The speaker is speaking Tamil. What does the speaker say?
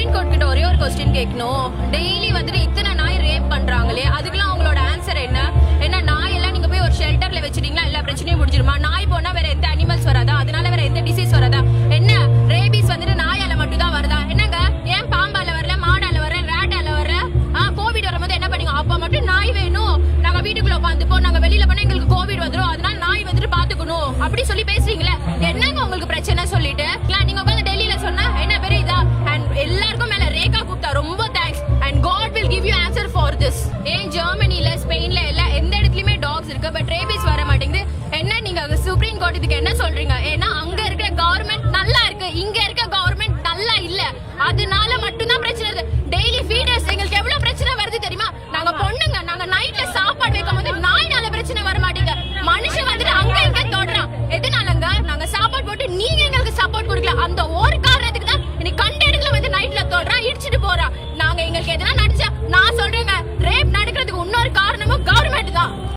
சுப்ரீம் கோர்ட் கிட்ட ஒரே ஒரு கொஸ்டின் கேட்கணும். டெய்லி வந்துட்டு இத்தனை நாய் ரேப் பண்றாங்களே, அதுக்கெல்லாம் அவங்களோட ஆன்சர் என்ன? என்ன நாய் எல்லாம் நீங்க போய் ஒரு ஷெல்டர்ல வச்சிட்டீங்களா எல்லா பிரச்சனையும் முடிஞ்சிருமா? நாய் போனா வேற எந்த அனிமல்ஸ் வராதா? அதனால வேற எந்த டிசீஸ் வராதா? என்ன ரேபிஸ் வந்துட்டு நாயால மட்டும் தான் வருதா? என்னங்க ஏன் பாம்பால வரல, மாடால வர, ரேட்டால வர? கோவிட் வரும்போது என்ன பண்ணீங்க? அப்ப மட்டும் நாய் வேணும், நாங்க வீட்டுக்குள்ள உட்காந்துப்போம், நாங்க வெளியில போனா எங்களுக்கு கோவிட் வந்துரும், அதனால நாய் வந்துட்டு பாத்துக்கணும் அப்படி சொல்லி பேசுறீங்களே, என்னங்க உங்களுக்கு பிரச்சனை சொல்லிட்டு நீங்க உட்காந்து டெல்லியில சொன்னா என்ன பெரிய இதா? அண்ட் எல்லாருக்கும் மேல ரேகா குப்தா ரொம்ப thanks and God will give you answer for this. ஏன் ஜெர்மனில ஸ்பெயின்ல எல்லாம் எந்த இடத்துலயுமே டாக்ஸ் இருக்கு, பட் ரேபிஸ் வர மாட்டேங்குது. என்ன நீங்க சுப்ரீம் கோர்ட் இதுக்கு என்ன சொல்றீங்க?